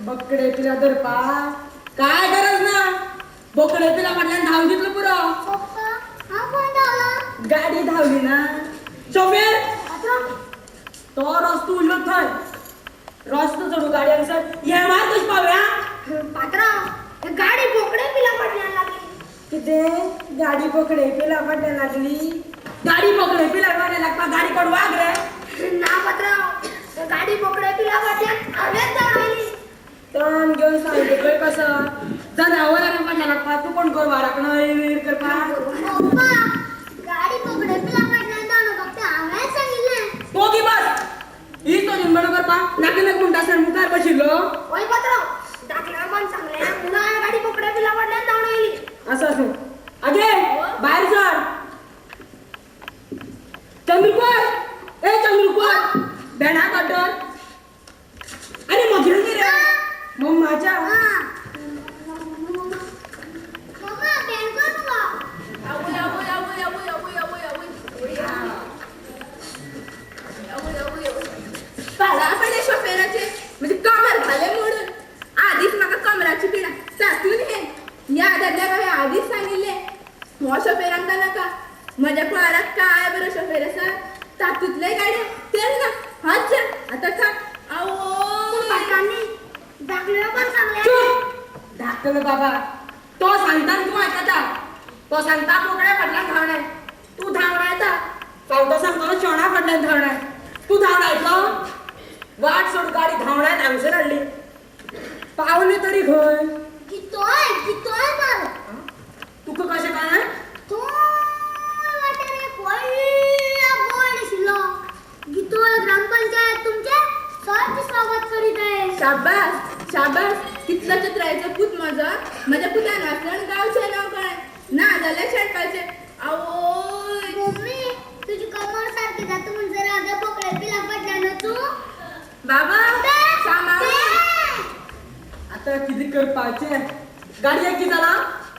बकडे तिला तर पा काय गरज ना बोकडे तिला म्हटल्यान धाव घेतलं पुरं गाडी धावली ना शोफेर तो रस्तो उरलो थंय रस्तो चढू गाडी हांगसर हे मार कशी पावया पात्रा गाडी बोकडे पिला पडल्या लागली कितें गाडी बोकडे पिला पडल्या लागली गाडी बोकडे पिला पडल्या लागता गाडी कोण वाग रे ना पात्रा गाडी बोकडे पिला पडल्या हवेत जावली तण घेऊन सांगते पळय कसं जनावरांना पडल्या लागता तू कोण कर वाराकणं वीर करपा पप्पा गाडी बोकडे पिला पडल्या जाणं फक्त हांवें सांगितलें तो की बस ही तो निंबण करपा नाका नाक म्हणटा सर मुखार बशिल्लो ओय पात्रा दाखल्यार कोण सांगलें पुन्हा हांवें गाडी बोकडे पिला पडल्या जावन आयली असं असं आगे बाहेर सर चंद्रपूर ए चंद्रपूर बेडा कटर अरे मधुर रे मम्माच्या मम्मा बेन कर तुका फाला पडले शोफेराचे म्हणजे कमर घाले मोडून आधीच म्हाका कमराची पिडा सासून हे या दादल्याक हांवें आधीच सांगिल्लें हो शोफेर आमकां नाका म्हज्या कुळाराक काय बरो शोफेर आसा तातूंतले गाडयो तेच ना हाच जा आतां खा आवो पात्रांनी दाखल्यार कोण सांगलें चूप धाकटलो बाबा तो सांगता तू आयकता तो सांगता बोकड्या फाटल्यान धांवणाय तू धांवणायता फावटो सांगतो शोणा फाटल्यान धांवणाय तू धांवणायतलो वाट सोड गाडी धांवणायत हांगसर हाडली पावली तरी खंय कितोय मार तुका कशें कळ्ळें तो वाटेर एक व्हडलो बोर्ड आशिल्लो गितोळ ग्रामपंचायत तुमचे सहर्ष स्वागत करीत आहे शाबास शाबास कितलो चित्रायचो पूत म्हजो म्हज्या पुतान वाचल्यान गांवचें नांव कळ्ळें ना जाल्यार शेणपाचें आवोय मम्मी तुझी कमर सारकी जाता म्हण जरा आगे बोकडे पिला पडल्या न्हू तू बाबा सांबाळ आता कितें करपाचें गाडी एक जाला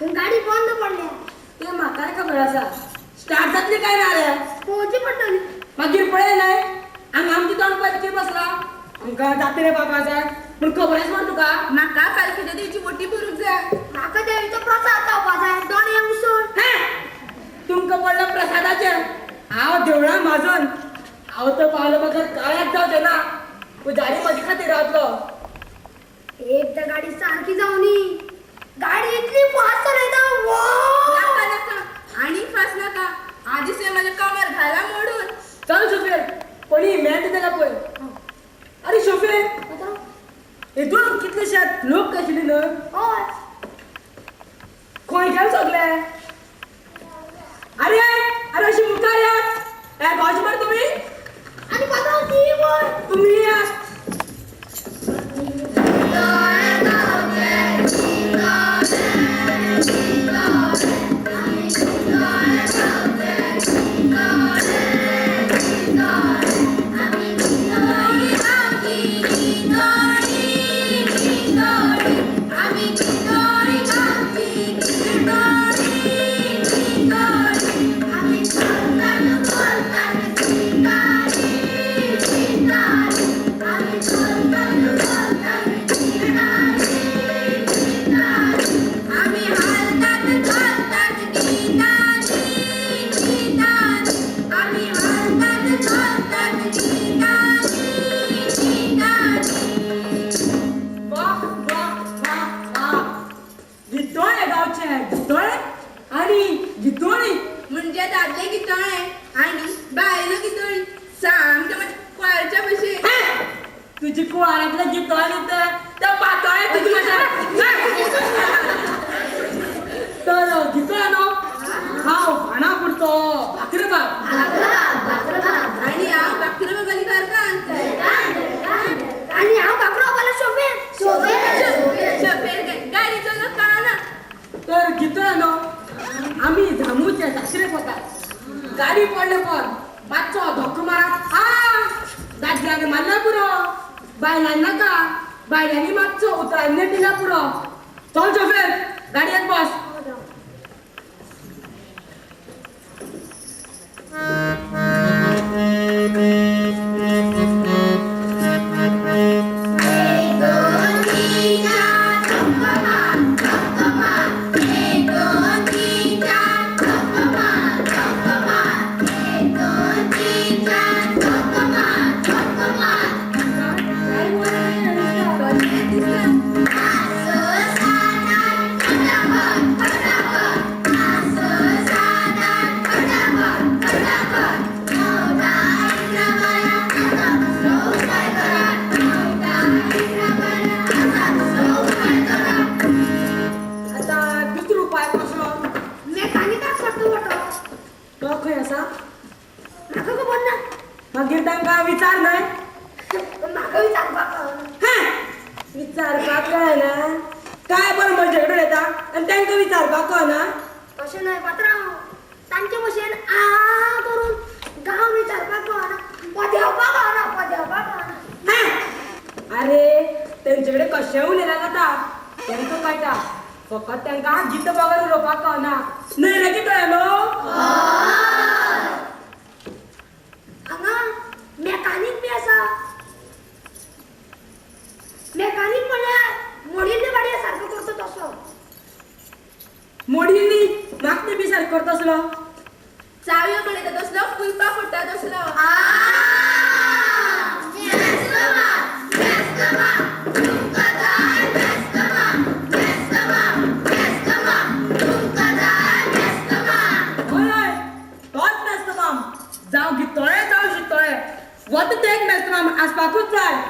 गाडी बंद पडल्या ते म्हाका खबर आसा स्टार्ट जातली काय ना रे पोवची पडटली मागीर पळय न्हय हांगा आमची तोंड पळय बसला आमकां जाता रे बाबा जाय पूण खबर आसा म्हण तुका म्हाका पालखेच्या देवीची बोटी भरूंक जाय म्हाका देवीचो प्रसाद खावपा जाय दोन उसळ तुमकां पडलो प्रसादाचें हांव देवळां माजून हांव तो पावलो बगर काळ्याक जावचें ना पुजारी म्हजे खातीर रावतलो एकदा गाडी सारकी जावनी गाडी इतली फास्ट चलयता नाका नाका आणि फास नाका आधीच हे माझ्या कमर घाला मोडून चल शोफेर कोणी मेळटा तेका पळय अरे शोफेर हितून कितलेशे लोक आशिल्ले न्हय हय खंय गेले सगळे अरे अरे अशी मुखार या ए गॉजमर तुम्ही आणि पात्र ती बोल तुम्ही या म्हणजे दादले गितळे आणि बायलो गितळी सामके म्हणजे कुळाच्या भशेन तुझी कुळारातलं गितळ त्या पातळ तुझी तर गितळ न्हू हांव भाणा पुरतो भाकरी बाब आणि हांव भाकरी बगली करतां आणि हांव भाकरो वाला शोफेर शोफेर गाडीचो जो कळना तर गितळ न्हू आम्ही धामूच्या सासरे पोतात गाडी पडले पण मातसो धक्को मारप दादल्याने मारला पुरो बायलांना नाका बायलांनी मातसो उतरांनी दिला पुरो चल शोफेर गाडयेत बस मागीर तांकां विचार न्हय म्हाका विचारपाक विचारपाक कळना काय बरं म्हजे कडेन येता आनी तांकां विचारपाक कळना अशें न्हय पात्रांव तांचे भशेन आ करून गांव विचारपाक कळना पदेवपाक कळना अरे तेंचे कडेन कशें उलयल्यार जाता तांकां कळटा फकत तांकां गित बगर उलोवपाक कळना न्हय रे कितलो हांगा मेकॅनीक बी आसा मेकॅनीक म्हणल्यार मोडिल्ल्यो गाडयो सारको करता तसो मोडिल्ली मागणी बी सारको करता तसलो चावयो पळयता तसलो कुलपा फोडटा तसलो जावं गितोळे जावं शितोळे वत ते एक मेस्त्राम आसपाकूच जाय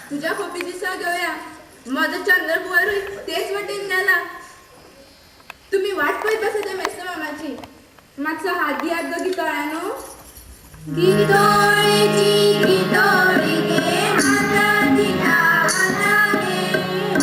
तुझ्या खोपीची सग घेऊया माझं चंद्रपुर तेच वाटेन गेला तुम्ही वाट पळयत बसा त्या मेस्टर मामाची मातसो हात दियात गो गितोळ्यानो गितोळेची गितोळी गे हाता दिला हाता गे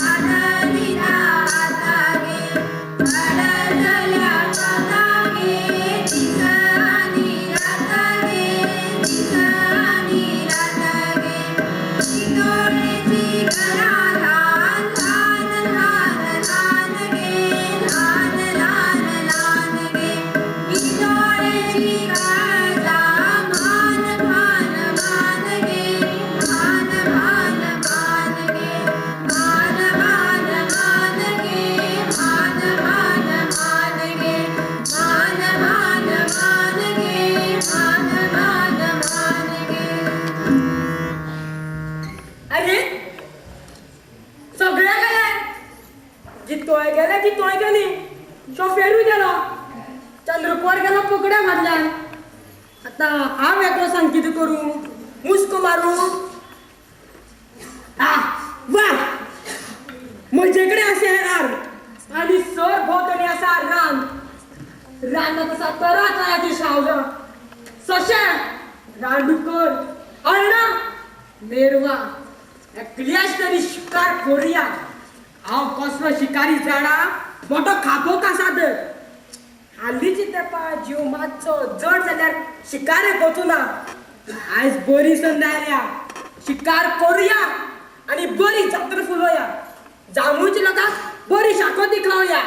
हाता दिला हाता गे अडकल्या काका गे दिसानी राता गे दिसानी राता गे गितोळेची करा लहान लहान लहान लहान गे लहान लहान लहान गे गितोळेची काळजा मान मान मान गे मान मान मान गे मान मान मान गे मान मान मान गे मान मान मान गे मान मान मान गे अरे सगळे गेले गितोळे गेले गितोळे गेली शोफेरूय गेलो चंद्रपूर गेलो पकड्या मारल्यान आता हांव एकलो सांग कितें करूं मुस्को मारूं वा म्हजे कडेन आसा रान आनी सर भोंवतणी आसा रानांत आसा तरा तराची सावजां सशें रानडुकर अळणां मेरवा एकल्याच तरी शिकार करुया हांव कसलो शिकारी जाणा मोठो खापोक आसा तर हालींची तेंपा जीव मातसो जड जाल्यार शिकारेक वचूना आयज बरी संद आयल्या शिकार करुया आनी बरी जात्रा फुलोवया जांबूच्या लोकांक बरी शाकोती खावया